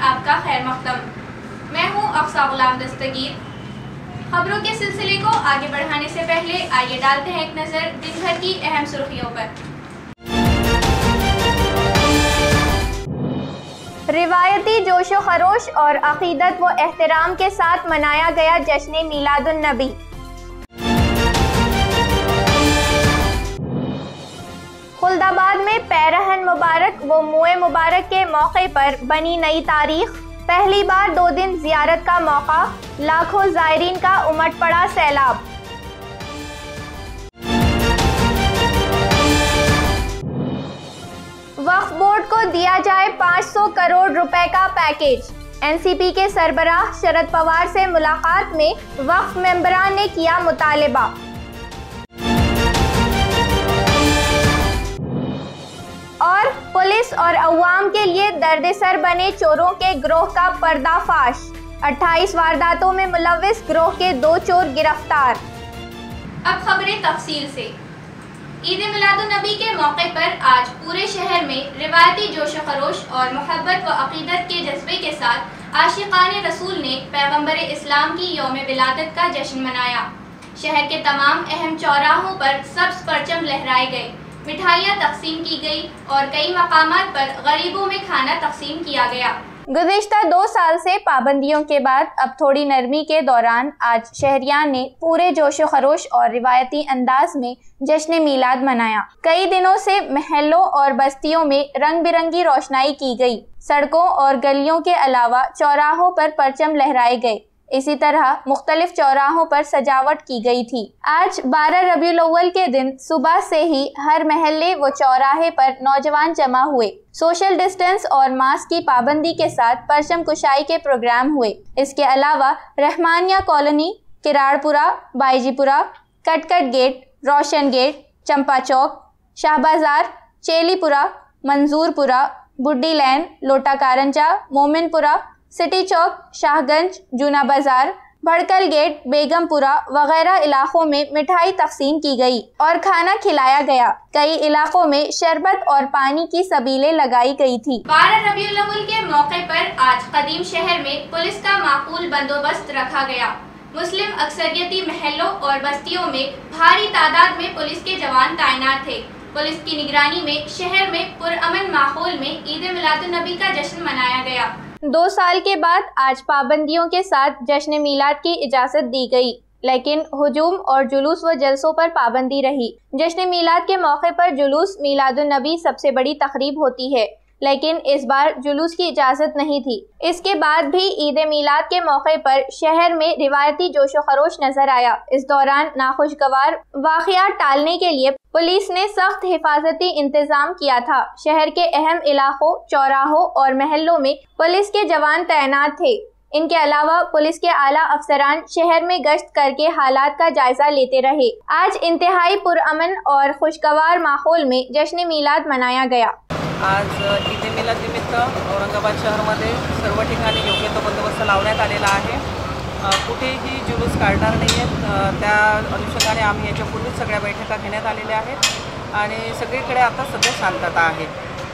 आपका खैर मकदम। मैं हूं अक्सा गुलाम दस्तगीर। खबरों के सिलसिले को आगे बढ़ाने से पहले आइए डालते हैं एक नजर दिन भर की अहम सुर्खियों पर। रिवायती जोशो खरोश और अकीदत व एहतराम के साथ मनाया गया जश्न मीलादुन नबी। खुल्दाबाद में पैरहन मुबारक व मुए मुबारक के मौके पर बनी नई तारीख। पहली बार 2 दिन जियारत का मौका, लाखों ज़ायरीन का उमड़ पड़ा सैलाब। वक्फ बोर्ड को दिया जाए 500 करोड़ रुपए का पैकेज। एनसीपी के सरबराह शरद पवार से मुलाकात में वक्फ मेंबरान ने किया मुतालिबा। और पुलिस और अवाम के लिए दर्द-ए-सर बने चोरों के गिरोह का पर्दाफाश। 28 वारदातों में मुलव्विस गिरोह के 2 चोर गिरफ्तार। अब खबरें तफसील से। ईद मिलादुन नबी के मौके पर आज पूरे शहर में रिवायती जोश खरोश और मोहब्बत व अकीदत के जज्बे के साथ आशिकान रसूल ने पैगंबर इस्लाम की यौम विलादत का जश्न मनाया। शहर के तमाम अहम चौराहों पर सब्ज परचम लहराए गए, मिठाइयाँ तकसीम की गई और कई मकामात पर गरीबों में खाना तकसीम किया गया। गुज़िश्ता 2 साल से पाबंदियों के बाद अब थोड़ी नरमी के दौरान आज शहरियान ने पूरे जोशो खरोश और रिवायती अंदाज में जश्न मीलाद मनाया। कई दिनों से महलों और बस्तियों में रंग बिरंगी रोशनाई की गई। सड़कों और गलियों के अलावा चौराहों पर परचम लहराए गए। इसी तरह मुख्तलिफ चौराहों पर सजावट की गई थी। आज 12 रबीउल अव्वल के दिन सुबह से ही हर महल्ले व चौराहे पर नौजवान जमा हुए। सोशल डिस्टेंस और मास्क की पाबंदी के साथ परचम कुशाई के प्रोग्राम हुए। इसके अलावा रहमानिया कॉलोनी, किराड़पुरा, बाईजीपुरा, कटकट गेट, रोशन गेट, चंपा चौक, शाहबाजार, चेलीपुरा, मंजूरपुरा, बुड्डी लैन, लोटा कारंजा, मोमिनपुरा, सिटी चौक, शाहगंज, जूना बाजार, भड़कल गेट, बेगमपुरा वगैरह इलाकों में मिठाई तकसीम की गई और खाना खिलाया गया। कई इलाकों में शरबत और पानी की सबीलें लगाई गई थी। 12 रबीउल अव्वल के मौके पर आज कदीम शहर में पुलिस का माकूल बंदोबस्त रखा गया। मुस्लिम अक्सरियती महलों और बस्तियों में भारी तादाद में पुलिस के जवान तैनात थे। पुलिस की निगरानी में शहर में पुरअमन माहौल में ईद मिलादुन नबी का जश्न मनाया गया। 2 साल के बाद आज पाबंदियों के साथ जश्न मीलाद की इजाज़त दी गई, लेकिन हुजूम और जुलूस व जलसों पर पाबंदी रही। जश्न मीलाद के मौके पर जुलूस मीलादुन नबी सबसे बड़ी तकरीब होती है, लेकिन इस बार जुलूस की इजाज़त नहीं थी। इसके बाद भी ईद मिलाद के मौके पर शहर में रिवायती जोशो खरोश नजर आया। इस दौरान नाखुशगवार वाक़ियात टालने के लिए पुलिस ने सख्त हिफाजती इंतजाम किया था। शहर के अहम इलाकों, चौराहों और महल्लों में पुलिस के जवान तैनात थे। इनके अलावा पुलिस के आला अफसरान शहर में गश्त करके हालात का जायजा लेते रहे। आज इंतहाई पुरअमन और खुशगवार माहौल में जश्न मीलाद मनाया गया। आज ईद मिलाद निमित्त औरंगाबाद शहरामध्ये सर्व ठिकाणी योग्य तो बंदोबस्त लावण्यात आलेला आहे। कुठेही जुलूस काढणार नाही आहेत, त्या अनुषंगाने आम्ही याच्यापूर्वीच सगळ्या बैठका घेण्यात आलेल्या आहेत आणि सगळीकडे आता सध्या शांतता आहे।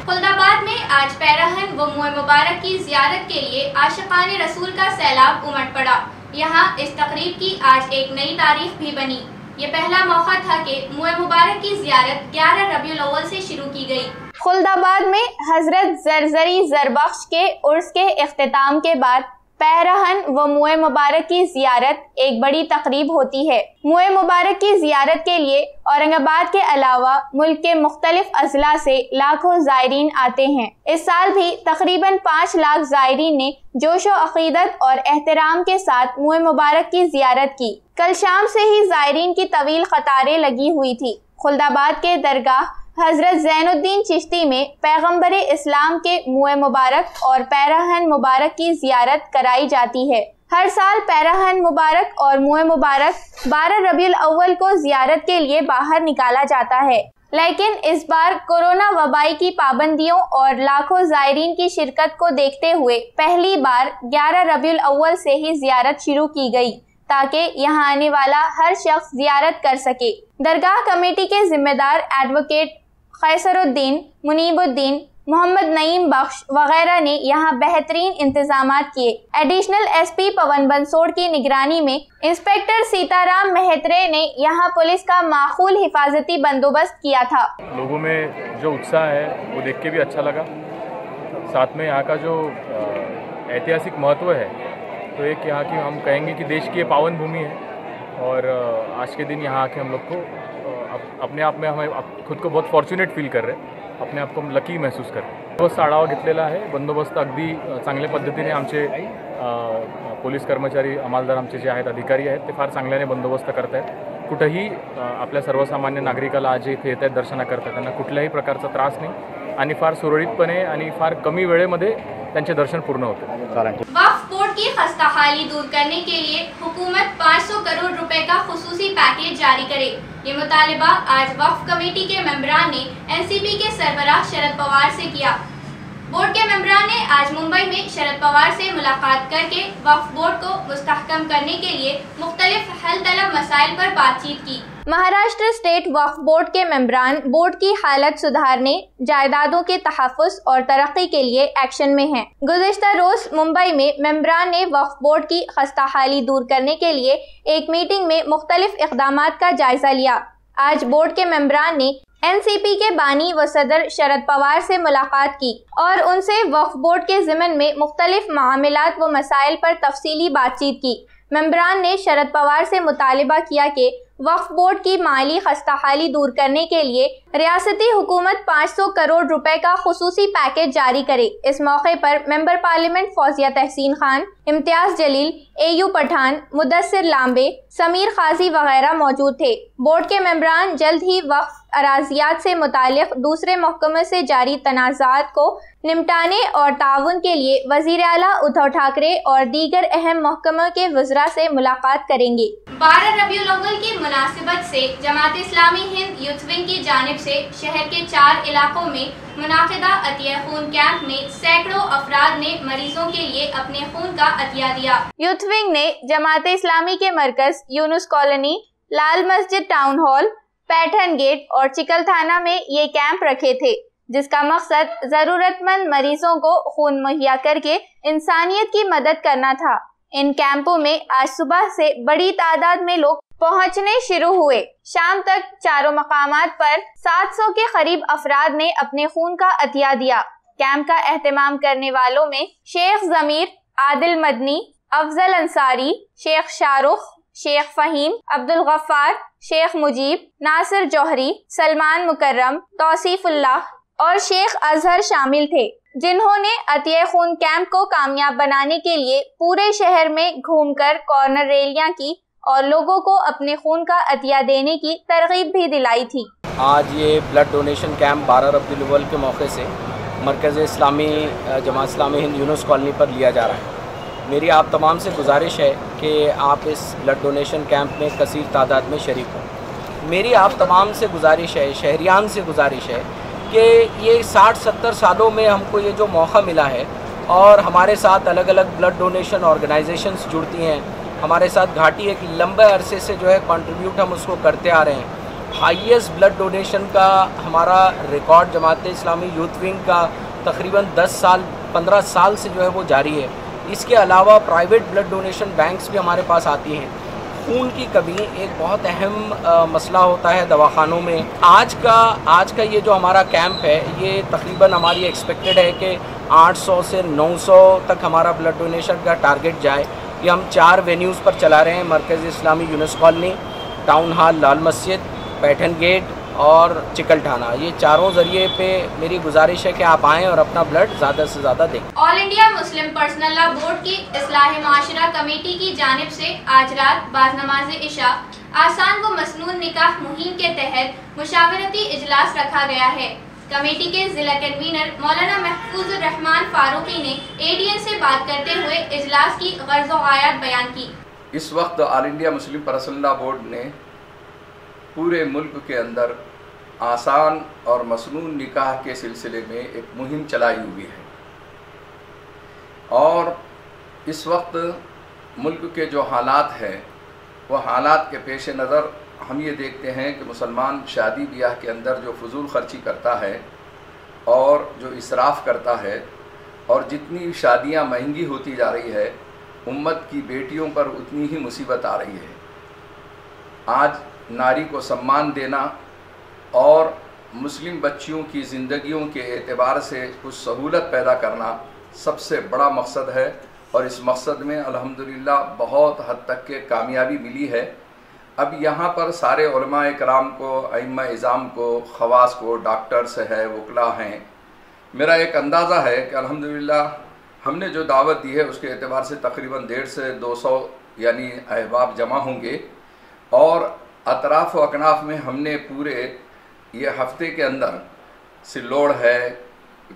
खुल्दाबाद में आज पैरहन व मुए मुबारक की जियारत के लिए आशिकान रसूल का सैलाब उमड़ पड़ा। यहाँ इस तकरीब की आज एक नई तारीख भी बनी। ये पहला मौका था कि मुए मुबारक की जियारत 11 रबीउल अव्वल से शुरू की गई। खुल्दाबाद में हजरत जरजरी जरबख्श के उर्स के इख्तिताम के बाद पैरहन व मुए मुबारक की जियारत एक बड़ी तकरीब होती है। मुए मुबारक की जियारत के लिए औरंगाबाद के अलावा मुल्क के मुख्तलिफ अजला से लाखों ज़ायरीन आते हैं। इस साल भी तकरीबन 5 लाख ज़ायरीन ने जोशो अकीदत और एहतराम के साथ मुए मुबारक की जियारत की। कल शाम से ही ज़ायरीन की तवील कतारें लगी हुई थी। खुल्दाबाद के दरगाह हजरत ज़ैनुद्दीन चिश्ती में पैगंबर इस्लाम के मुए मुबारक और पैरहन मुबारक की जियारत कराई जाती है। हर साल पैराहन मुबारक और मुए मुबारक 12 रबीउल अव्वल को जियारत के लिए बाहर निकाला जाता है, लेकिन इस बार कोरोना वबाई की पाबंदियों और लाखों जायरीन की शिरकत को देखते हुए पहली बार 11 रबीउल अव्वल से ही जियारत शुरू की गई ताकि यहां आने वाला हर शख्स जियारत कर सके। दरगाह कमेटी के जिम्मेदार एडवोकेट खैसरुद्दीन, मुनीबुद्दीन, मोहम्मद नईम बख्श वगैरह ने यहाँ बेहतरीन इंतजामात किए। एडिशनल एसपी पवन बंसोड़ की निगरानी में इंस्पेक्टर सीताराम मेहत्रे ने यहाँ पुलिस का माकूल हिफाजती बंदोबस्त किया था। लोगों में जो उत्साह है वो देख के भी अच्छा लगा। साथ में यहाँ का जो ऐतिहासिक महत्व है, तो एक यहाँ की हम कहेंगे कि देश की ये पावन भूमि है और आज के दिन यहाँ आके हम लोग को अपने आप में हमें खुद को बहुत फॉर्च्युनेट फील कर रहे हैं, अपने आप को लकी महसूस कर रहे हैं। बंदोबस्त आढावा घेतलेला आहे। बंदोबस्त अगदी चांगल्या पद्धतीने आमचे पोलीस कर्मचारी, अंमलदार आमचे जे आहेत, अधिकारी आहेत, ते फार चांगल्याने बंदोबस्त करत आहेत। कुठंही आपल्या सर्वसामान्य नागरिकाला आज इथे येत आहेत दर्शनाकरता, त्यांना कुठल्याही प्रकारचा त्रास नाही आणि फार सुरळीतपणे आणि फार कमी वेळेमध्ये त्यांचे दर्शन पूर्ण होते। वक्फ बोर्ड की खस्ताहाली दूर करने के लिए हुकूमत 500 करोड़ रुपए का खुसूसी पैकेज जारी करे। ये मुतालिबा आज वक्फ कमेटी के मेंबरान ने एनसीपी के सरबराह शरद पवार से किया। बोर्ड के मेंबरान ने आज मुंबई में शरद पवार से मुलाकात करके वक्फ बोर्ड को मुस्तहकम करने के लिए मुख्तलिफ हल तलब मसाइल पर बातचीत की। महाराष्ट्र स्टेट वक्फ बोर्ड के मेंबरान बोर्ड की हालत सुधारने, जायदादों के तहफ़्फ़ुज़ और तरक्की के लिए एक्शन में हैं। गुज़िश्ता रोज़ मुंबई में मेंबरान ने वक्फ बोर्ड की खस्ताहाली दूर करने के लिए एक मीटिंग में मुख्तलिफ इक़दामात का जायजा लिया। आज बोर्ड के मेंबरान ने एनसीपी के बानी व सदर शरद पवार से मुलाकात की और उनसे वक्फ बोर्ड के ज़िमन में मुख्तलिफ मामलात व मसाइल पर तफसीली बातचीत की। मेंबरान ने शरद पवार से मुतालिबा किया कि वक्फ बोर्ड की माली खस्ताहाली दूर करने के लिए रियासती हुकूमत 500 करोड़ रुपए का खुसूसी पैकेज जारी करे। इस मौके पर मेंबर पार्लियामेंट फौजिया तहसीन खान, इम्तियाज जलील, एयू पठान, मुदस्सिर लांबे, समीर खाजी वगैरह मौजूद थे। बोर्ड के मेंबरान जल्द ही वक्फ अराजियात से मुतालिक दूसरे महकमे से जारी तनाज़ात को निपटाने और ताउन के लिए वज़ीर आला उद्धव ठाकरे और दीगर अहम महकमों के वज़रा से मुलाकात करेंगे। 12 रबीउल अव्वल की मुनासिबत से जमात इस्लामी हिंद यूथ विंग की जानिब से शहर के 4 इलाकों में मुनाकिदा अतिया खून कैंप में सैकड़ों अफराद ने मरीजों के लिए अपने खून का अतिया दिया। यूथ विंग ने जमात इस्लामी के मरकज यूनुस कॉलोनी, लाल मस्जिद टाउन हॉल, पैठन गेट और चिकल थाना में ये कैंप रखे थे, जिसका मकसद जरूरतमंद मरीजों को खून मुहैया करके इंसानियत की मदद करना था। इन कैंपों में आज सुबह से बड़ी तादाद में लोग पहुंचने शुरू हुए। शाम तक चारों मकामात पर 700 के करीब अफराद ने अपने खून का अतिया दिया। कैंप का एहतमाम करने वालों में शेख जमीर, आदिल मदनी, अफजल अंसारी, शेख शाहरुख, शेख फहीम, अब्दुल गफ्फार, शेख मुजीब, नासिर जौहरी, सलमान मुकर्रम, तौसीफुल्लाह और शेख अजहर शामिल थे, जिन्होंने अतिया खून कैंप को कामयाब बनाने के लिए पूरे शहर में घूमकर कॉर्नर रैलियां की और लोगों को अपने खून का अतिया देने की तरगीब भी दिलाई थी। आज ये ब्लड डोनेशन कैंप 12 रबीउल अव्वल के मौके से मरकज़ इस्लामी जमात इस्लामी हिंद यूनुस कॉलोनी पर लिया जा रहा है। मेरी आप तमाम से गुजारिश है कि आप इस ब्लड डोनेशन कैंप में कसीर तादाद में शरीक हों। मेरी आप तमाम से गुजारिश है, शहरियान से गुजारिश है कि ये 60-70 सालों में हमको ये जो मौका मिला है और हमारे साथ अलग अलग ब्लड डोनेशन ऑर्गेनाइजेशंस जुड़ती हैं, हमारे साथ घाटी एक लंबे अरसे से जो है कंट्रीब्यूट हम उसको करते आ रहे हैं। हाईएस्ट ब्लड डोनेशन का हमारा record Jamaat Islami youth wing का तकरीबन 15 साल से जो है वो जारी है। इसके अलावा प्राइवेट ब्लड डोनेशन बैंक्स भी हमारे पास आती हैं। खून की कमी एक बहुत अहम मसला होता है दवाखानों में। आज का ये जो हमारा कैंप है, ये तकरीबन हमारी एक्सपेक्टेड है कि 800 से 900 तक हमारा ब्लड डोनेशन का टारगेट जाए। ये हम 4 वेन्यूज़ पर चला रहे हैं, मरकज़ इस्लामी यूनुस कॉलोनी, टाउन हॉल, लाल मस्जिद, पैठन गेट और चिकल थाना। ये चारों ज़रिए पे मेरी गुजारिश है कि आप आएँ और अपना ब्लड ज़्यादा से ज़्यादा दें। All India Muslim personal law board की इस्लाह माशरा कमेटी की जानिब से आज रात बाद नमाज इशा आसान व मसनून निकाह मुहिम के तहत मुशावरती इजलास रखा गया है। कमेटी के जिला कन्वीनर मौलाना महफूजुर रहमान फारूकी ने एडीएन से बात करते हुए इजलास की गर्ज़ो आयात बयान की। इस वक्त all India Muslim personal law board ने पूरे मुल्क के अंदर आसान और मसनून निकाह के सिलसिले में एक मुहिम चलाई हुई है और इस वक्त मुल्क के जो हालात हैं वो हालात के पेश नज़र हम ये देखते हैं कि मुसलमान शादी ब्याह के अंदर जो फजूल खर्ची करता है और जो इसराफ़ करता है और जितनी शादियां महंगी होती जा रही है, उम्मत की बेटियों पर उतनी ही मुसीबत आ रही है। आज नारी को सम्मान देना और मुस्लिम बच्चियों की ज़िंदगियों के एतबार से कुछ सहूलत पैदा करना सबसे बड़ा मकसद है और इस मकसद में अल्हम्दुलिल्लाह बहुत हद तक के कामयाबी मिली है। अब यहाँ पर सारे उलमा इकराम को, अइम्मा इज़ाम को, खवास को, डॉक्टर्स है, वकला हैं, मेरा एक अंदाज़ा है कि अल्हम्दुलिल्लाह हमने जो दावत दी है उसके एतबार से तकरीबन 150 से 200 यानी अहबाब जमा होंगे और अतराफ़ व अकनाफ में हमने पूरे ये हफ्ते के अंदर सिल्लोड़ है,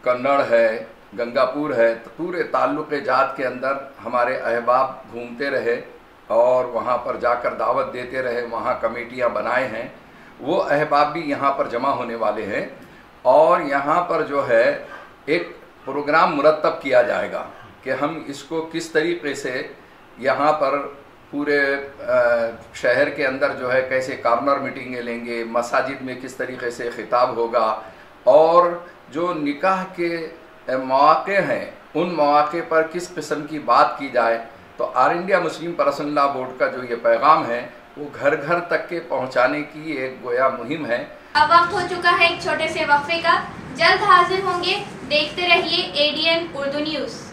कन्नड़ है, गंगापुर है, तो पूरे ताल्लुक़ जात के अंदर हमारे अहबाब घूमते रहे और वहाँ पर जाकर दावत देते रहे। वहाँ कमेटियाँ बनाए हैं, वो अहबाब भी यहाँ पर जमा होने वाले हैं और यहाँ पर जो है एक प्रोग्राम मुरतब किया जाएगा कि हम इसको किस तरीके से यहाँ पर पूरे शहर के अंदर जो है कैसे कॉर्नर मीटिंगें लेंगे, मसाजिद में किस तरीके से खिताब होगा और जो निकाह के मौक़े हैं उन मौक़े पर किस किस्म की बात की जाए। तो all India Muslim personal law board का जो ये पैगाम है वो घर घर तक के पहुंचाने की एक गोया मुहिम है। अब वक्त हो चुका है एक छोटे से वक्फे का, जल्द हाजिर होंगे, देखते रहिए एडीएन उर्दू न्यूज़।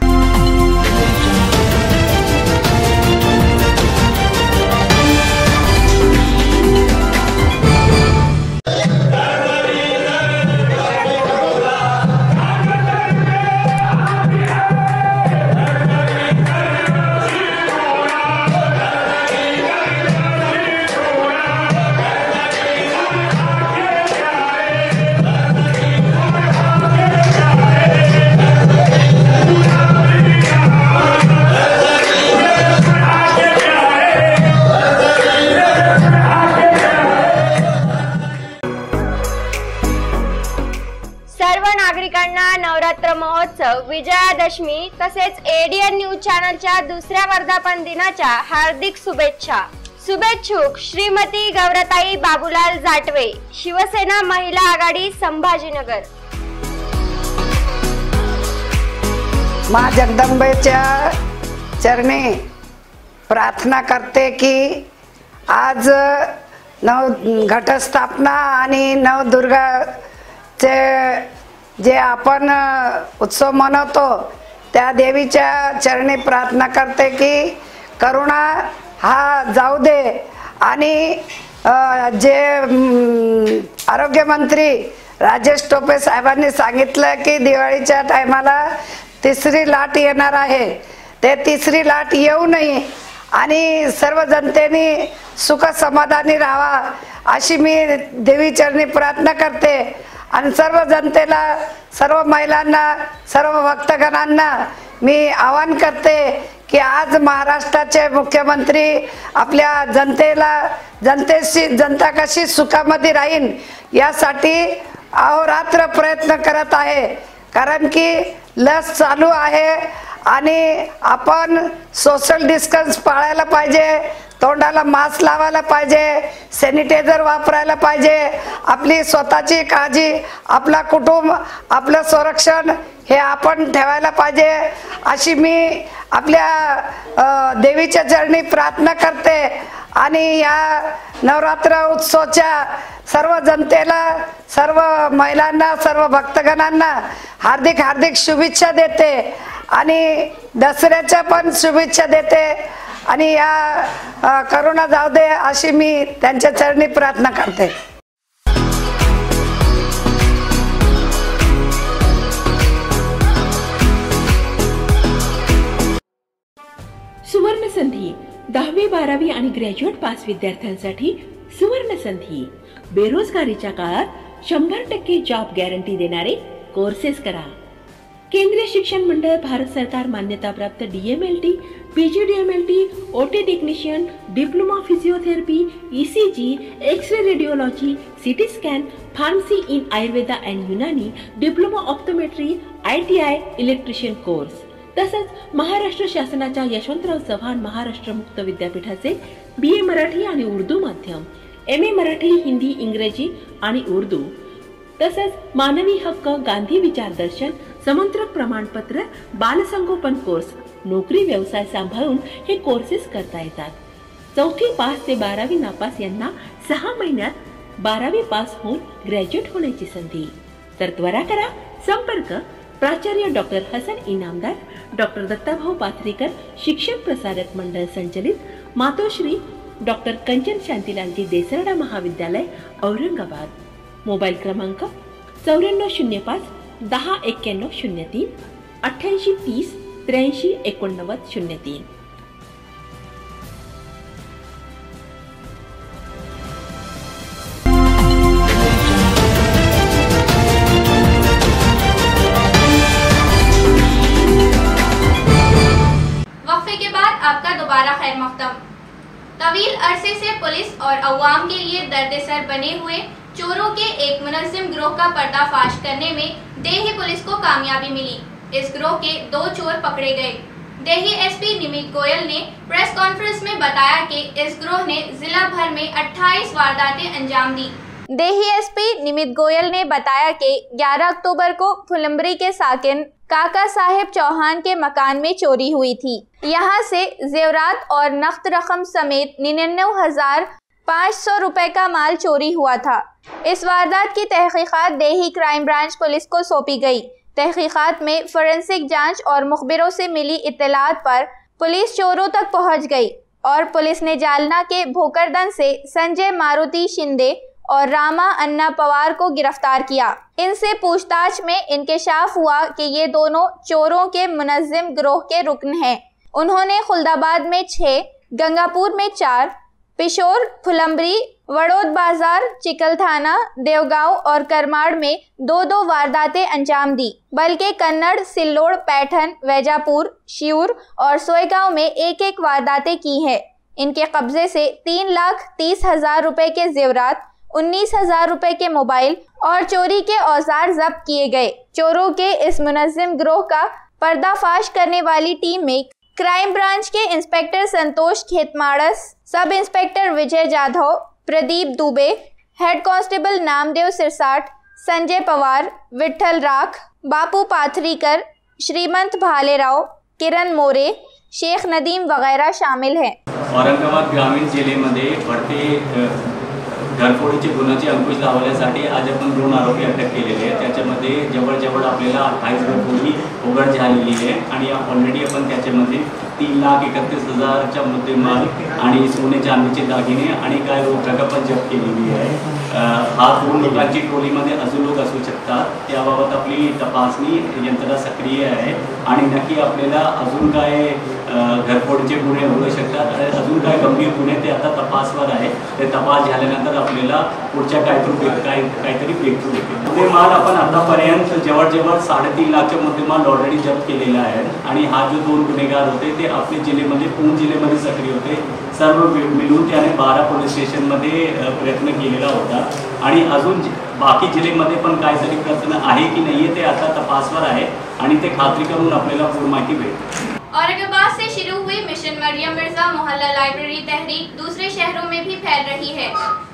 नागरिकांना नवरात्र महोत्सव, विजयादशमी तसेच एडीएन न्यूज चॅनलच्या दुसऱ्या वर्धापन दिनाच्या हार्दिक शुभेच्छा। शुभेच्छुक श्रीमती गौरताई बाबूलाल जाटवे, शिवसेना महिला आघाडी, संभाजीनगर। माँ जगदंबेच्या चरणी प्रार्थना करते की आज घटस्थापना आणि नवदुर्गाचे जे आपण उत्सव मनवतो त्या देवीच्या चरणी प्रार्थना करते की करुणा हा जाऊ दे आणि जे आरोग्य मंत्री राजेश टोपे साहेबांनी सांगितलं की दिवाळीच्या टायमाला तिसरी लाट येणार आहे, ते तिसरी लाट येऊ नये आणि सर्व जनतेने सुख समाधानी राहावा अशी मी देवी चरणी प्रार्थना करते आणि सर्व जनतेला, सर्व महिलांना, सर्व भक्तगणांना मी आवाहन करते की आज महाराष्ट्राचे मुख्यमंत्री आपल्या जनता कशी सुखामध्ये राहील यासाठी अहोरात्र प्रयत्न करत आहे। कारण की लस चालू आहे आणि आपण सोशल डिस्टन्स पाळायला पाहिजे, तोंडाला मास्क लावायला पाहिजे, सॅनिटायझर वापरायला पाहिजे, आपली स्वतःची काळजी, आपला कुटुंब, आपलं संरक्षण हे आपण ठेवायला पाहिजे अशी मी आपल्या देवीच्या चरणी प्रार्थना करते आणि या नवरात्र उत्सवाच्या सर्व जनतेला, सर्व महिलांना, सर्व भक्तगणांना हार्दिक हार्दिक शुभेच्छा देते आणि दसऱ्याच्या पण शुभेच्छा देते आणि या करोना जाऊ दे अशी मी त्यांच्या चरणी प्रार्थना करते। सुवर्ण संधी 10वी 12वी आणि ग्रॅज्युएट पास विद्यार्थ्यांसाठी सुवर्ण संधी। बेरोजगारीच्या काळात 100% जॉब गॅरंटी देणारे कोर्सेस करा। केंद्रीय शिक्षण मंडळ, भारत सरकार मान्यता प्राप्त DMLT, PGDMLT, OT technician, diploma physiotherapy, ECG, X-ray radiology, CT scan, pharmacy in Ayurveda and Unani, diploma optometry, ITI electrician course, तसंच महाराष्ट्र शासनाच्या यशवंतराव चव्हाण महाराष्ट्र मुक्त विद्यापीठाचे BA मराठी आणि उर्दू माध्यम, MA मराठी, हिंदी, इंग्रजी आणि उर्दू, तसंच मानवी हक्क, गांधी विचार दर्शन, समंत्रक प्रमाणपत्र, बालसंगोपन कोर्स, नोकरी व्यवसाय सांभाळून हे कोर्सेस करता येतात। 4थी पास ते 12वी नापास यांना 6 महिन्यात 12वी पास होऊन ग्रॅज्युएट होण्याची संधी। तर त्वरा करा, संपर्क प्राचार्य डॉक्टर हसन इनामदार, डॉक्टर दत्ताभाऊ पाथरीकर, शिक्षण प्रसारक मंडळ संचलित, मातोश्री डॉक्टर कंचन शांतीलालजी देसरडा महाविद्यालय, औरंगाबाद। मोबाईल क्रमांक 9405 10 91 03 88 30 83 89 03। वक्फे के बाद आपका दोबारा खैर मकदम। तवील अरसे से पुलिस और अवाम के लिए दर्द-ए-सर बने हुए चोरों के एक मुनज़्ज़म गिरोह का पर्दाफाश करने में देही पुलिस को कामयाबी मिली। इस गिरोह के 2 चोर पकड़े गए। देही SP निमित गोयल ने प्रेस कॉन्फ्रेंस में बताया कि इस गिरोह ने जिला भर में 28 वारदातें अंजाम दी। देही SP निमित गोयल ने बताया कि 11 अक्टूबर को फुलंबरी के साकिन काका साहेब चौहान के मकान में चोरी हुई थी। यहाँ से जेवरात और नकद रकम समेत 99,500 रुपए का माल चोरी हुआ था। इस वारदात की तहकीकात देही क्राइम ब्रांच पुलिस को सौंपी गई। तहकीकात में फोरेंसिक जांच और मुखबिरों से मिली इत्तलात पर पुलिस चोरों तक पहुंच गई और पुलिस ने जालना के भोकरदन से संजय मारुति शिंदे और रामा अन्ना पवार को गिरफ्तार किया। इनसे पूछताछ में इंकशाफ हुआ कि ये दोनों चोरों के मुनज़्ज़म गिरोह के रुकन हैं। उन्होंने खुलदाबाद में 6, गंगापुर में 4, पिशोर, फुलंबरी, वड़ौद बाजार, चिकलथाना, देवगांव और करमाड़ में 2-2 वारदातें अंजाम दी, बल्कि कन्नड़, सिल्लोड़, पैठन, वैजापुर, शिऊर और सोयगांव में 1-1 वारदातें की हैं। इनके कब्जे से 3,30,000 रुपए के जेवरात, 19,000 रुपए के मोबाइल और चोरी के औजार जब्त किए गए। चोरों के इस मुनज़्ज़म गिरोह का पर्दाफाश करने वाली टीम में क्राइम ब्रांच के इंस्पेक्टर संतोष खेतमाड़स, sub inspector Vijay Jadhav, Pradeep Dubey, head constable Namdev Sirsat, Sanjay Pawar, Vitthal राख, बापू पाथरीकर, श्रीमंत भालेराव, किरण मोरे, शेख नदीम वगैरह शामिल हैं। औरंगाबाद ग्रामीण जिल्ह्यामध्ये बढ़ते घरफोडीचे गुन्ह्याचे अंकुश लावण्यासाठी आज आपण 2 आरोपी अटक केलेले आहेत। त्याच्यामध्ये जवळ आपल्याला 28 घरफोडी उघड झालेली आहे आणि ऑलरेडी आपण त्याच्यामध्ये 3,31,000चा मुद्देमाल आणि सोने चांदीचे दागिने आणि काय रोख रक्कम पण जप्त केलेली आहे। हा 2 लोकांची टोळीमध्ये अजून लोक असू शकतात, त्याबाबत आपली तपासणी यंत्रणा सक्रिय आहे आणि नक्की आपल्याला अजून काय घरफोडीचे गुन्हे होऊ शकतात आणि अजून काय गंभीर गुन्हे ते आता तपासवर आहे। ते तपास झाल्यानंतर आपल्याला पुढच्या काहीतरी ब्रेकथ्रू भेटेल। मुद्देमाल आपण आतापर्यंत जवळ 3.5 लाखचा मुद्देमाल ऑलरेडी जप्त केलेला आहे आणि हा जो 2 गुन्हेगार होते ते आपल्या जिल्ह्यामध्ये पूर्ण जिल्ह्यामध्ये सक्रिय होते। सर्व मिळून त्याने 12 पोलीस स्टेशनमध्ये प्रयत्न केलेला होता आणि अजून बाकी जिल्ह्यामध्ये पण काहीतरी प्रयत्न आहे की नाही ते आता तपासवर आहे आणि ते खात्री करून आपल्याला पूर्ण माहिती भेटेल। औरंगाबाद से शुरू हुई मिशन मरियम मिर्जा मोहल्ला लाइब्रेरी तहरीक दूसरे शहरों में भी फैल रही है।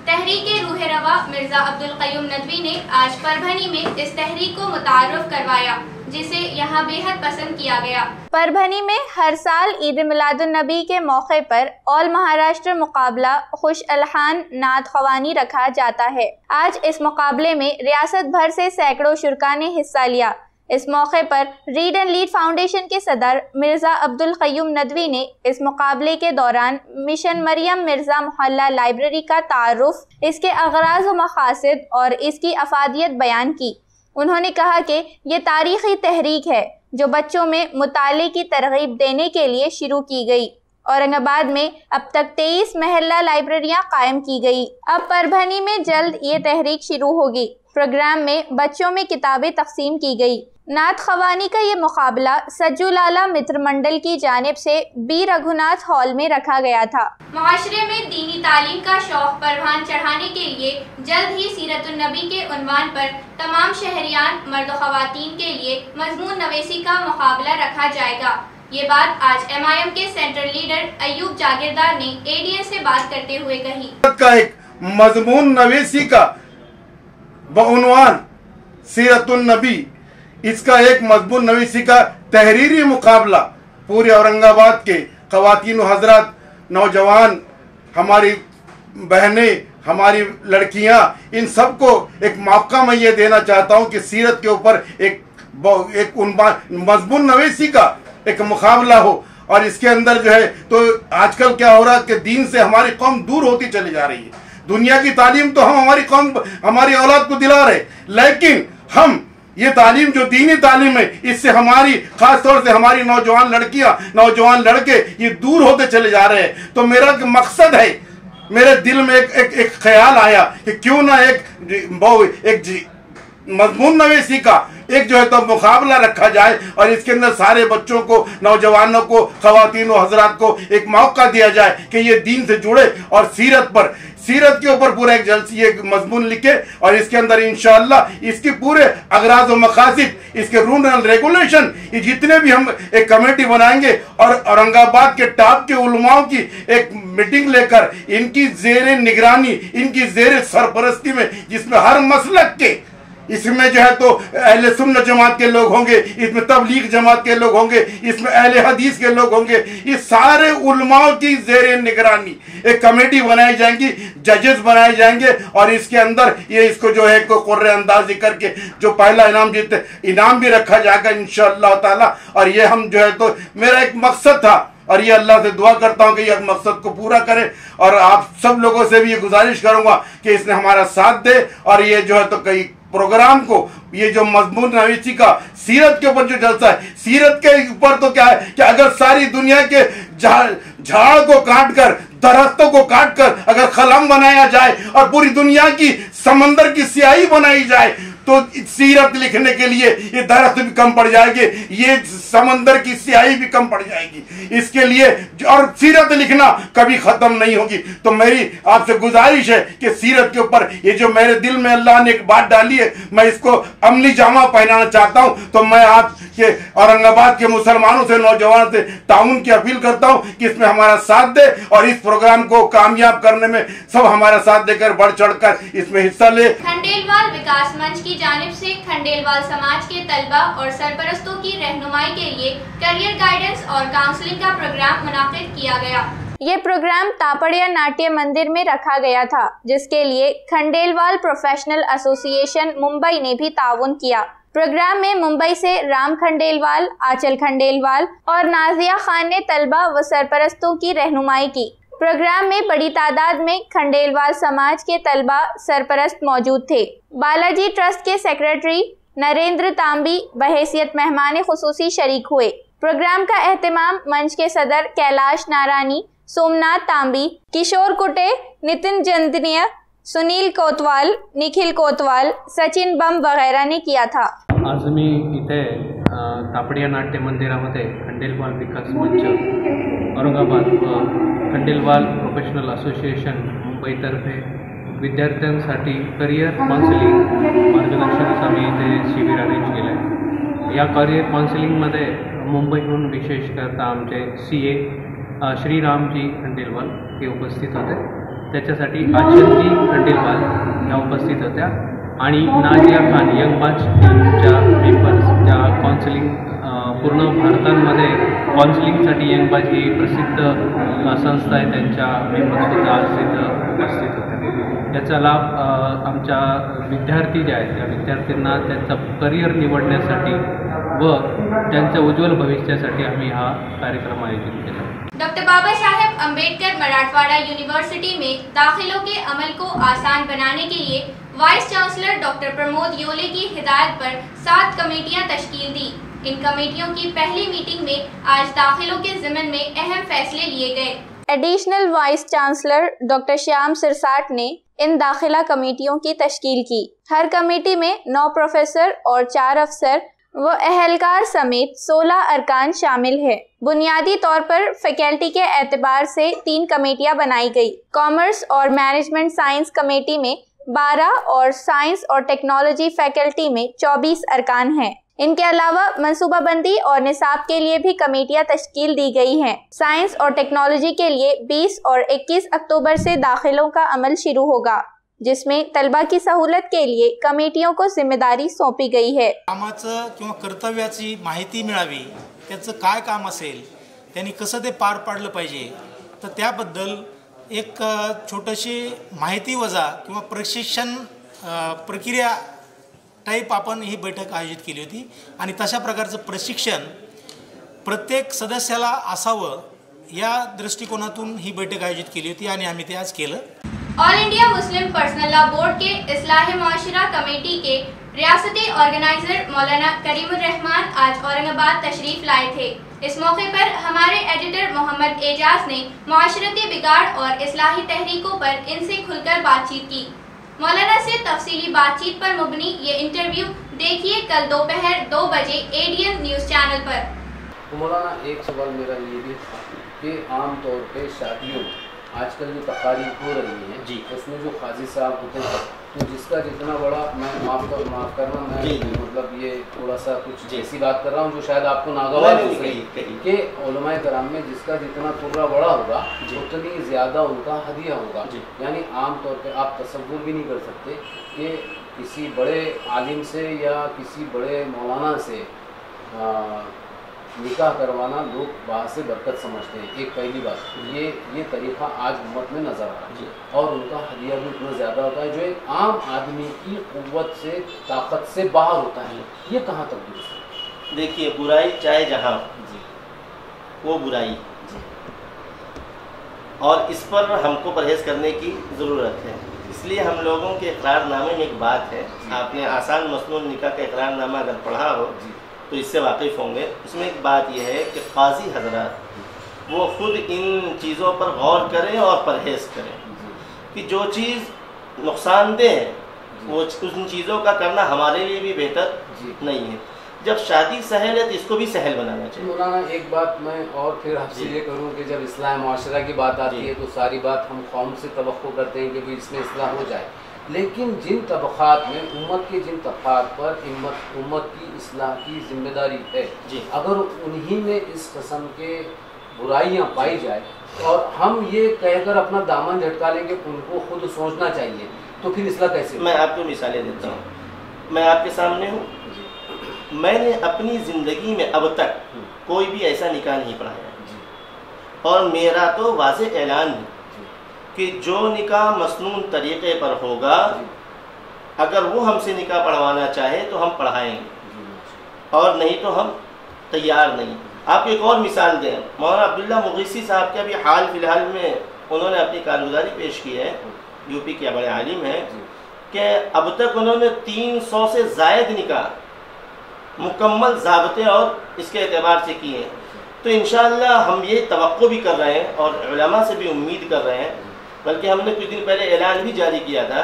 तहरीक के रूह रवा मिर्जा अब्दुल कयूम नदवी ने आज परभनी में इस तहरीक को मुतारुफ करवाया, जिसे यहाँ बेहद पसंद किया गया। परभनी में हर साल ईद मिलादुन नबी के मौके पर ऑल महाराष्ट्र मुकाबला खुश अलहान नात ख्वानी रखा जाता है। आज इस मुकाबले में रियासत भर से सैकड़ों शुरका ने हिस्सा लिया। इस मौके पर रीड एंड लीड फाउंडेशन के सदर मिर्जा अब्दुल कयूम नदवी ने इस मुकाबले के दौरान मिशन मरियम मिर्जा मोहल्ला लाइब्रेरी का तारुफ, इसके अगराज व मकासद और इसकी अफादियत बयान की। उन्होंने कहा कि ये तारीखी तहरीक है जो बच्चों में मुताले की तरगीब देने के लिए शुरू की गई। औरंगाबाद में अब तक 23 महिला लाइब्रेरियां कायम की गई। अब परभनी में जल्द ये तहरीक शुरू होगी। प्रोग्राम में बच्चों में किताबें तकसीम की गई। नात खवानी का ये मुकाबला सज्जू लाला मित्र मंडल की जानिब से बी रघुनाथ हॉल में रखा गया था। मुआशरे में दीनी तालीम का शौक परवान चढ़ाने के लिए जल्द ही सीरतुन्नबी के उन्वान पर तमाम शहरियान मर्द ख़वातीन के लिए मजमून नवेसी का मुकाबला रखा जाएगा। ये बात आज MIM के सेंट्रल लीडर अयूब जागीरदार ने ADN से बात करते हुए कही। का एक मजमून नवेसी का बउनवान सीरतुन्नबी, इसका एक मजमून नवीसी का तहरीरी मुकाबला पूरे औरंगाबाद के ख़वातीन हजरात, नौजवान, हमारी बहनें, हमारी लड़कियां, इन सबको एक मौका मैं ये देना चाहता हूं कि सीरत के ऊपर एक मजमून नवीसी का एक मुकाबला हो। और इसके अंदर जो है तो आजकल क्या हो रहा है कि दीन से हमारी कौम दूर होती चली जा रही है। दुनिया की तालीम तो हम हमारी कौम, हमारी औलाद को दिला रहे, लेकिन हम ये तालीम जो दीनी तालीम है, इससे हमारी खास तौर से हमारी नौजवान लड़कियां, नौजवान लड़के ये दूर होते चले जा रहे हैं। तो मेरा मकसद है, मेरे दिल में एक ख्याल आया कि क्यों ना एक मजमून नवेसी का एक जो है तो मुकाबला रखा जाए और इसके अंदर सारे बच्चों को, नौजवानों को, ख़वातीन हजरात को एक मौका दिया जाए कि ये दीन से जुड़े और सीरत के ऊपर पूरा एक जल्सी एक मजमून लिखे और इसके अंदर इंशाअल्लाह इसकी पूरे अगराज व मकासिद, इसके रूल एंड रेगुलेशन, ये जितने भी हम एक कमेटी बनाएंगे और औरंगाबाद के टॉप के उलमाओं की एक मीटिंग लेकर इनकी ज़ेरे निगरानी, इनकी ज़ेरे सरपरस्ती में, जिसमें हर मसलक के, इसमें जो है तो अहले सुन्नत जमात के लोग होंगे, इसमें तबलीग जमात के लोग होंगे, इसमें अहले हदीस के लोग होंगे, ये सारे उलमाओं की ज़ेरे निगरानी एक कमेटी बनाई जाएंगी, जजेस बनाए जाएंगे और इसके अंदर ये इसको जो है को कुर्रे अंदाजी करके जो पहला इनाम जीते, इनाम भी रखा जाएगा इंशाअल्लाह ताला। और ये हम जो है तो मेरा एक मकसद था और ये अल्लाह से दुआ करता हूँ कि ये मकसद को पूरा करे और आप सब लोगों से भी ये गुजारिश करूँगा कि इसने हमारा साथ दे और ये जो है तो कई प्रोग्राम को, ये जो मजमून नवीसी का सीरत के ऊपर जो जलसा है, सीरत के ऊपर तो क्या है कि अगर सारी दुनिया के झाड़ को काट कर, दरख्तों को काट कर अगर कलम बनाया जाए और पूरी दुनिया की समंदर की स्याही बनाई जाए तो सीरत लिखने के लिए ये दरख्त भी कम पड़ जाएंगे, ये समंदर की स्याही भी कम पड़ जाएगी। इसके लिए और सीरत लिखना कभी खत्म नहीं होगी। तो मेरी आपसे गुजारिश है कि सीरत के ऊपर ये जो मेरे दिल में अल्लाह ने एक बात डाली है, मैं इसको अमली जामा पहनाना चाहता हूँ। तो मैं आपके औरंगाबाद के मुसलमानों से, नौजवानों से ताउन की अपील करता हूँ कि इसमें हमारा साथ दे और इस प्रोग्राम को कामयाब करने में सब हमारा साथ देकर बढ़ चढ़कर इसमें हिस्सा ले। खंडेलवाल विकास मंच की जानिब से खंडेलवाल समाज के तलबा और सरपरस्तों की रहनुमाई के लिए करियर गाइडेंस और काउंसलिंग का प्रोग्राम मुनाकिद किया गया। ये प्रोग्राम तापड़िया नाट्य मंदिर में रखा गया था, जिसके लिए खंडेलवाल प्रोफेशनल एसोसिएशन मुंबई ने भी ताउन किया। प्रोग्राम में मुंबई से राम खंडेलवाल, आंचल खंडेलवाल और नाजिया खान ने तलबा व सरपरस्तों की रहनुमाई की। प्रोग्राम में बड़ी तादाद में खंडेलवाल समाज के तलबा सरपरस्त मौजूद थे। बालाजी ट्रस्ट के सेक्रेटरी नरेंद्र तांबी बहैसियत मेहमान खुसूसी शरीक हुए। प्रोग्राम का एहतमाम मंच के सदर कैलाश नारानी, सोमनाथ तांबी, किशोर कुटे, नितिन जंदनिया, सुनील कोतवाल, निखिल कोतवाल, सचिन बम वगैरह ने किया था। आज मी इथे तापडिया नाट्य मंदिरामध्ये खंडेलवाल विकास मंच औरंगाबाद व खंडेलवाल प्रोफेशनल असोसिएशन मुंबईतर्फे विद्यार्थ्यांसाठी करिअर काउन्सिलिंग मार्गदर्शनाचं आम्ही इथे शिबिर अरेंज केलं आहे। या करिअर काउन्सिलिंगमध्ये मुंबईहून विशेष करता आमचे CA श्रीरामजी खंडेलवाल हे उपस्थित होते, त्याच्यासाठी आचलजी खंडेलवाल ह्या उपस्थित होत्या आणि नाजिया खान यंगबाज टीमच्या मेंबर्स ज्या काउन्सिलिंग पूर्ण भारतामध्ये काउन्सिलिंगसाठी यंगबाज ही प्रसिद्ध संस्था आहे, त्यांच्या मेंबर्ससुद्धा आज तिथं उपस्थित होत्या। याचा लाभ आमच्या विद्यार्थी जे आहेत त्या विद्यार्थ्यांना त्यांचा करिअर निवडण्यासाठी व त्यांच्या उज्ज्वल भविष्यासाठी आम्ही हा कार्यक्रम आयोजित केला। डॉक्टर बाबा साहेब अम्बेडकर मराठवाड़ा यूनिवर्सिटी में दाखिलों के अमल को आसान बनाने के लिए वाइस चांसलर डॉक्टर प्रमोद योले की हिदायत पर 7 कमेटियां तश्कील दी। इन कमेटियों की पहली मीटिंग में आज दाखिलों के ज़िम्मन में अहम फैसले लिए गए। Additional vice chancellor doctor Shyam Sirsat ने इन दाखिला कमेटियों की तश्कील की। हर कमेटी में 9 प्रोफेसर और 4 अफसर व अहलकार समेत 16 अरकान शामिल है। बुनियादी तौर पर फैकल्टी के एतबार से 3 कमेटियां बनाई गई। कॉमर्स और मैनेजमेंट साइंस कमेटी में 12 और साइंस और टेक्नोलॉजी फैकल्टी में 24 अरकान हैं। इनके अलावा मनसूबाबंदी और निसाब के लिए भी कमेटियां तश्कील दी गई हैं। साइंस और टेक्नोलॉजी के लिए 20 और 21 अक्टूबर से दाखिलों का अमल शुरू होगा, जिसमें तलबा की सहूलत के लिए कमेटियों को जिम्मेदारी सौंपी गई है। कामाचं किंवा कर्तव्याची माहिती मिळावी, त्याचं काय काम असेल, त्यांनी कसं ते पार पाडलं पाहिजे, तर त्याबद्दल एक छोटीशी माहिती वजा किंवा प्रशिक्षण प्रक्रिया टाईप आपण ही बैठक आयोजित केली होती आणि तशा प्रकारचं प्रशिक्षण प्रत्येक सदस्याला असावं या दृष्टिकोनातून ही बैठक आयोजित केली होती आणि आम्ही ते आज केलं। All India Muslim personal law board के इस्लाह माशरा कमेटी के रियासती ऑर्गेनाइजर मौलाना करीमुर रहमान आज औरंगाबाद तशरीफ लाए थे। इस मौके पर हमारे एडिटर मोहम्मद एजाज ने माशरती बिगाड़ और इस्लाही तहरीकों पर इनसे खुलकर बातचीत की। मौलाना से तफसीली बातचीत पर मुबनी ये इंटरव्यू देखिए कल दोपहर 2 बजे एडीएन न्यूज़ चैनल पर। तो मौलाना, एक सवाल मेरा ये भी था कि आम तौर पे शादियों आजकल जो तकारीब हो रही हैं जी, उसमें जो काजी साहब होते हैं, तो जिसका जितना बड़ा, मैं माफ़ करना, मैं मतलब ये थोड़ा सा कुछ ऐसी बात कर रहा हूँ जो शायद आपको नागवार हो कि उलमाए कराम में जिसका जितना कुर्रा बड़ा होगा उतनी ज़्यादा उनका हदिया होगा। यानी आम तौर पे आप तसव्वुर भी नहीं कर सकते कि किसी बड़े आलिम से या किसी बड़े मौलाना से निकाह करवाना लोग बाहर से बरकत समझते हैं। एक पहली बात, ये तरीक़ा आज उम्मत में नज़र आ रहा है और उनका हदिया भी इतना ज़्यादा होता है जो एक आम आदमी की क़ुव्वत से, ताकत से बाहर होता है। ये कहाँ तक दुरुस्त है? देखिए, बुराई चाहे जहाँ जी वो बुराई जी, और इस पर हमको परहेज़ करने की ज़रूरत है। इसलिए हम लोगों के इकरारनामे में एक बात है, आपने आसान मसनून निकाह का इकरारनामा अगर पढ़ा हो तो इससे वाकिफ़ होंगे। उसमें एक बात यह है कि काजी हजरात वो ख़ुद इन चीज़ों पर गौर करें और परहेज़ करें कि जो चीज़ नुकसानदेह है वो उन चीज़ों का करना हमारे लिए भी बेहतर नहीं है। जब शादी सहल है तो इसको भी सहल बनाना चाहिए। मौलाना, एक बात मैं और फिर आपसे ये करूँ कि जब इस्लाह माशरा की बात आती है तो सारी बात हम कौम से तवक्को करते हैं कि भी इसमें इस्लाह हो जाए, लेकिन जिन तबक़ात में उम्मत के जिन तबक़ात पर उम्मत की इस्लाह की जिम्मेदारी है जी, अगर उन्हीं में इस किस्म के बुराइयां पाई जाए और हम ये कहकर अपना दामन झटका लेंगे उनको खुद सोचना चाहिए, तो फिर इस्लाह कैसे? मैं आपको मिसालें देता हूँ। मैं आपके सामने हूँ, मैंने अपनी ज़िंदगी में अब तक कोई भी ऐसा निकाह नहीं पढ़ाया और मेरा तो वाज़ेह ऐलान है कि जो निकाह मसनून तरीक़े पर होगा, अगर वो हमसे निकाह पढ़वाना चाहे तो हम पढ़ाएंगे और नहीं तो हम तैयार नहीं। आपको एक और मिसाल दें, मौलाना अब्दुल्ला मुगीसी साहब के अभी हाल फिलहाल में उन्होंने अपनी कारगुजारी पेश की है, यूपी के बड़े आलिम हैं, कि अब तक उन्होंने 300 से ज़ायद निकाह मुकम्मल ज़ाबते और इसके एतबार से किए हैं। तो इंशाअल्लाह हम ये तवक्को भी कर रहे हैं और उलमा से भी उम्मीद कर रहे हैं, बल्कि हमने कुछ दिन पहले ऐलान भी जारी किया था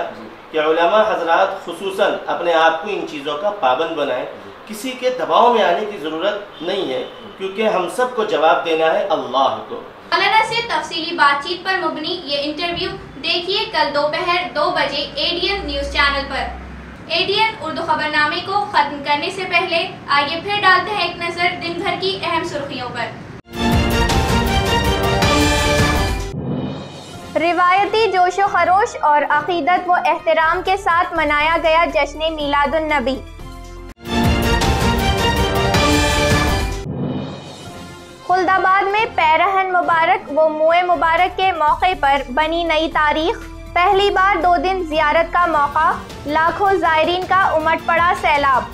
कि उलमा हजरात खुसूसन अपने आप को इन चीज़ों का पाबंद बनाएं। किसी के दबाव में आने की ज़रूरत नहीं है, क्योंकि हम सबको जवाब देना है अल्लाह को। मौलाना से तफसीली बातचीत पर मुबनी ये इंटरव्यू देखिए कल दोपहर 2 बजे एडीएन न्यूज़ चैनल पर। एडीएन उर्दू खबरनामे को ख़त्म करने से पहले आइए फिर डालते हैं एक नज़र दिन भर की अहम सुर्खियों पर। रिवायती जोशो खरोश और अकीदत व एहतराम के साथ मनाया गया जश्न मीलादुन नबी। खुल्दाबाद में पैरहन मुबारक व मुए मुबारक के मौके पर बनी नई तारीख। पहली बार 2 दिन जियारत का मौका, लाखों ज़ायरीन का उमड़ पड़ा सैलाब।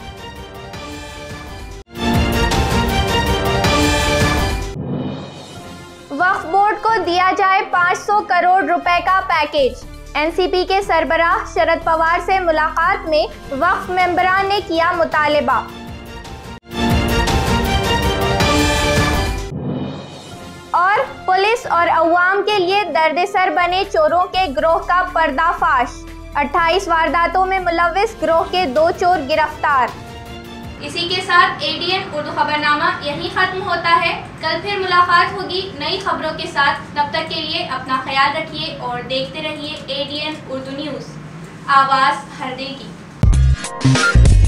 वक्फ बोर्ड को दिया जाए 500 करोड़ रुपए का पैकेज। एनसीपी के सरबराह शरद पवार से मुलाकात में वक्फ मेंबरान ने किया मुतालबा। पुलिस और अवाम के लिए दर्दसर बने चोरों के गिरोह का पर्दाफाश। 28 वारदातों में मुलव्विस गिरोह के 2 चोर गिरफ्तार। इसी के साथ एडीएन उर्दू खबरनामा यहीं खत्म होता है। कल फिर मुलाकात होगी नई खबरों के साथ। तब तक के लिए अपना ख्याल रखिए और देखते रहिए एडीएन उर्दू न्यूज़, आवाज़ हर दिल की।